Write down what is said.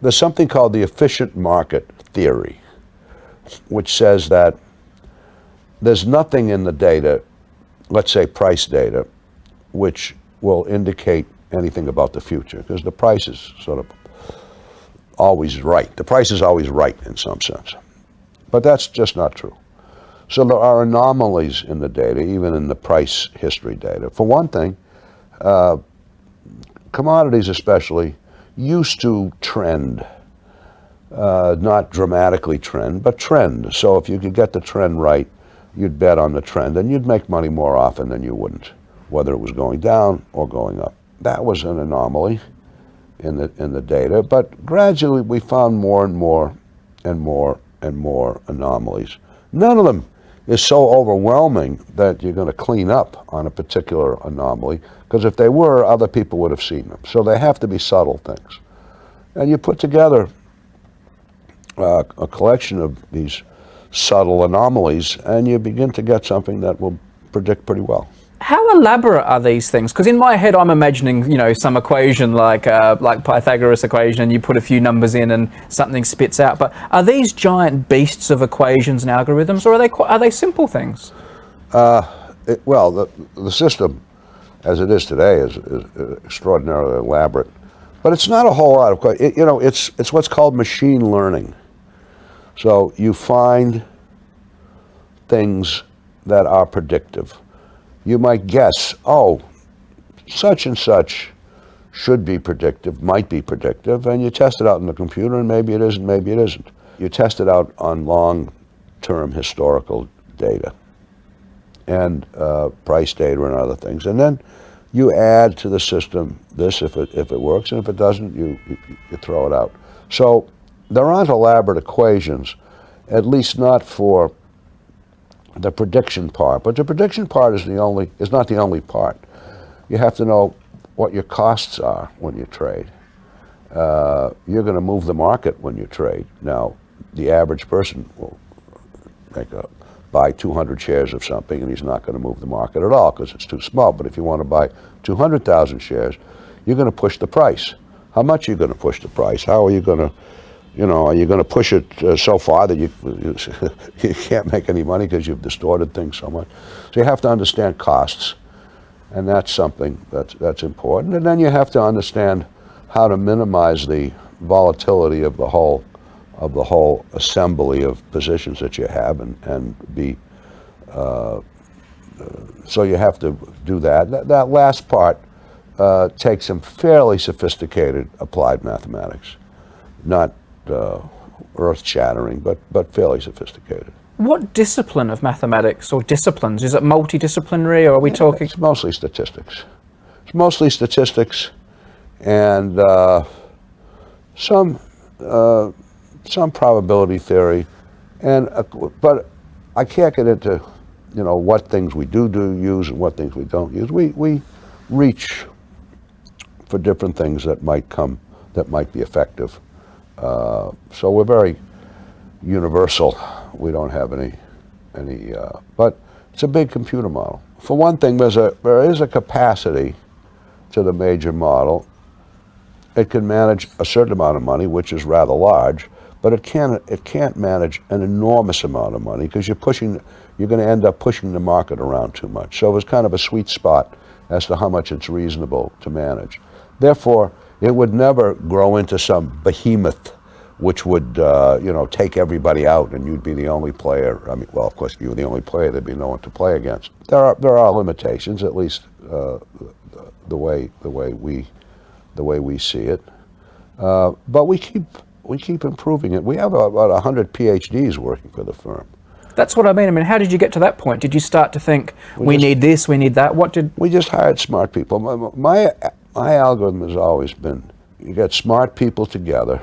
there's something called the efficient market theory, which says that there's nothing in the data, let's say price data, which will indicate anything about the future, because the price is sort of always right. The price is always right in some sense. But that's just not true. So there are anomalies in the data, even in the price history data. For one thing, commodities especially used to trend, not dramatically trend, but trend. So if you could get the trend right, you'd bet on the trend, and you'd make money more often than you wouldn't, whether it was going down or going up. That was an anomaly in the data, but gradually we found more and more and more and more anomalies. None of them is so overwhelming that you're going to clean up on a particular anomaly, because if they were, other people would have seen them. So they have to be subtle things. And you put together a collection of these subtle anomalies, and you begin to get something that will predict pretty well. How elaborate are these things? Because in my head, I'm imagining, you know, some equation like Pythagoras equation, and you put a few numbers in and something spits out. But are these giant beasts of equations and algorithms, or are they simple things? Well, the system, as it is today, is extraordinarily elaborate. But it's not a whole lot of, you know, it's what's called machine learning. So you find things that are predictive. You might guess, oh, such and such should be predictive, might be predictive, and you test it out in the computer, and maybe it isn't, maybe it isn't. You test it out on long-term historical data and price data and other things, and then you add to the system this if it works, and if it doesn't, you throw it out. So there aren't elaborate equations, at least not for the prediction part. But the prediction part is not the only part. You have to know what your costs are when you trade. You're going to move the market when you trade. Now, the average person will buy 200 shares of something, and he's not going to move the market at all because it's too small. But if you want to buy 200,000 shares, you're going to push the price. How much are you going to push the price? How are you going to, you know, are you going to push it so far that you can't make any money because you've distorted things so much? So you have to understand costs, and that's something that's important. And then you have to understand how to minimize the volatility of the whole assembly of positions that you have, and be so you have to do that. That last part takes some fairly sophisticated applied mathematics, not earth-shattering, but fairly sophisticated. What discipline of mathematics, or disciplines? Is it multidisciplinary, or are we talking? It's mostly statistics. It's mostly statistics, and some probability theory, and but I can't get into, you know, what things we do use and what things we don't use. We reach for different things that might be effective. So we're very universal. We don't have any, but it's a big computer model. For one thing, there is a capacity to the major model. It can manage a certain amount of money, which is rather large, but it can't manage an enormous amount of money, because you're going to end up pushing the market around too much. So it's kind of a sweet spot as to how much it's reasonable to manage. Therefore, it would never grow into some behemoth which would, you know, take everybody out, and you'd be the only player. I mean, well, of course, if you were the only player, there'd be no one to play against. There are limitations, at least the way we see it. But we keep improving it. We have about 100 PhDs working for the firm. That's what I mean. I mean, how did you get to that point? Did you start to think, we need this, we need that? We just hired smart people. My algorithm has always been, you get smart people together,